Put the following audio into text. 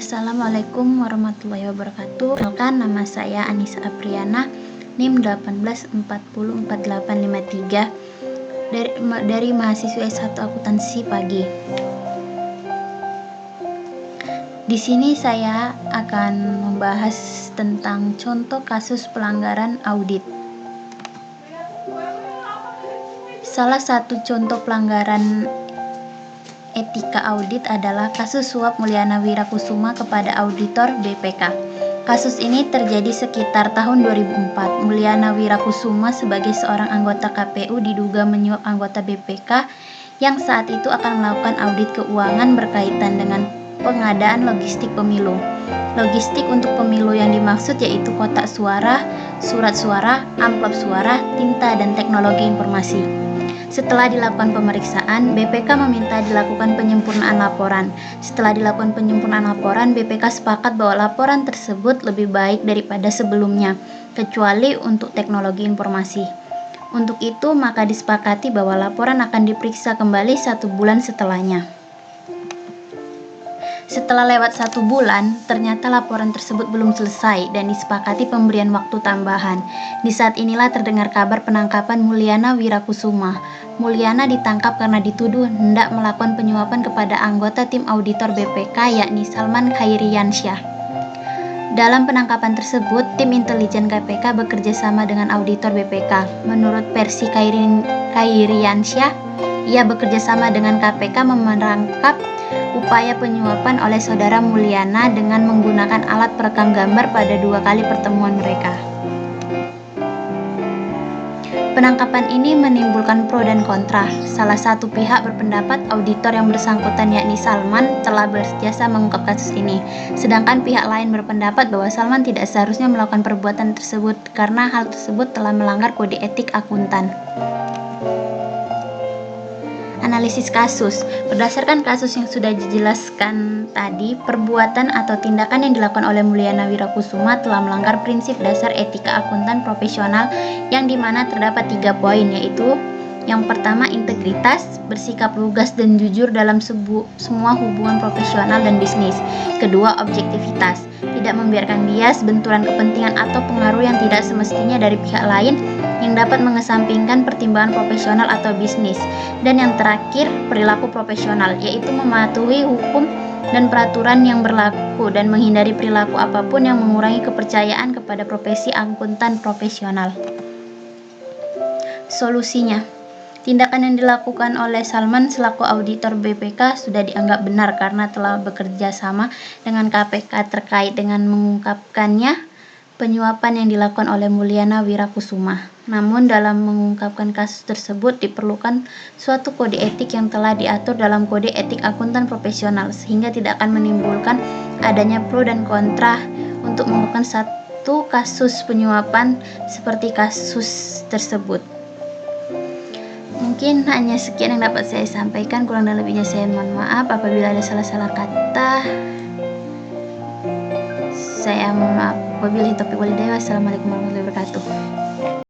Assalamualaikum warahmatullahi wabarakatuh. Perkenalkan, nama saya Anissa Apriana, NIM 18404853 dari mahasiswa S1 Akuntansi Pagi. Di sini saya akan membahas tentang contoh kasus pelanggaran audit. Salah satu contoh pelanggaran etika audit adalah kasus suap Mulyana Wirakusuma kepada auditor BPK. Kasus ini terjadi sekitar tahun 2004. Mulyana Wirakusuma sebagai seorang anggota KPU diduga menyuap anggota BPK yang saat itu akan melakukan audit keuangan berkaitan dengan pengadaan logistik pemilu. Logistik untuk pemilu yang dimaksud yaitu kotak suara, surat suara, amplop suara, tinta, dan teknologi informasi. Setelah dilakukan pemeriksaan, BPK meminta dilakukan penyempurnaan laporan. Setelah dilakukan penyempurnaan laporan, BPK sepakat bahwa laporan tersebut lebih baik daripada sebelumnya, kecuali untuk teknologi informasi. Untuk itu, maka disepakati bahwa laporan akan diperiksa kembali 1 bulan setelahnya. Setelah lewat 1 bulan, ternyata laporan tersebut belum selesai dan disepakati pemberian waktu tambahan. Di saat inilah terdengar kabar penangkapan Mulyana Wirakusuma. Mulyana ditangkap karena dituduh hendak melakukan penyuapan kepada anggota tim auditor BPK yakni Salman Khairiansyah. Dalam penangkapan tersebut, tim intelijen KPK bekerja sama dengan auditor BPK. Menurut versi Khairiansyah, ia bekerja sama dengan KPK merangkap upaya penyuapan oleh saudara Mulyana dengan menggunakan alat perekam gambar pada 2 kali pertemuan mereka. Penangkapan ini menimbulkan pro dan kontra. Salah satu pihak berpendapat auditor yang bersangkutan yakni Salman telah berjasa mengungkap kasus ini. Sedangkan pihak lain berpendapat bahwa Salman tidak seharusnya melakukan perbuatan tersebut karena hal tersebut telah melanggar kode etik akuntan. Analisis kasus. Berdasarkan kasus yang sudah dijelaskan tadi, perbuatan atau tindakan yang dilakukan oleh Mulyana Wirakusuma telah melanggar prinsip dasar etika akuntan profesional yang dimana terdapat 3 poin, yaitu yang pertama integritas, bersikap lugas dan jujur dalam semua hubungan profesional dan bisnis. Kedua, objektivitas, tidak membiarkan bias, benturan kepentingan atau pengaruh yang tidak semestinya dari pihak lain yang dapat mengesampingkan pertimbangan profesional atau bisnis. Dan yang terakhir, perilaku profesional, yaitu mematuhi hukum dan peraturan yang berlaku dan menghindari perilaku apapun yang mengurangi kepercayaan kepada profesi akuntan profesional. Solusinya, tindakan yang dilakukan oleh Salman selaku auditor BPK sudah dianggap benar karena telah bekerja sama dengan KPK terkait dengan mengungkapkannya penyuapan yang dilakukan oleh Mulyana Wirakusuma. Namun dalam mengungkapkan kasus tersebut diperlukan suatu kode etik yang telah diatur dalam kode etik akuntan profesional sehingga tidak akan menimbulkan adanya pro dan kontra untuk mengungkapkan satu kasus penyuapan seperti kasus tersebut. Mungkin hanya sekian yang dapat saya sampaikan, kurang dan lebihnya saya mohon maaf apabila ada salah-salah kata. Saya mohon maaf. Wabillahi taufiq wal hidayah. Wassalamualaikum warahmatullahi wabarakatuh.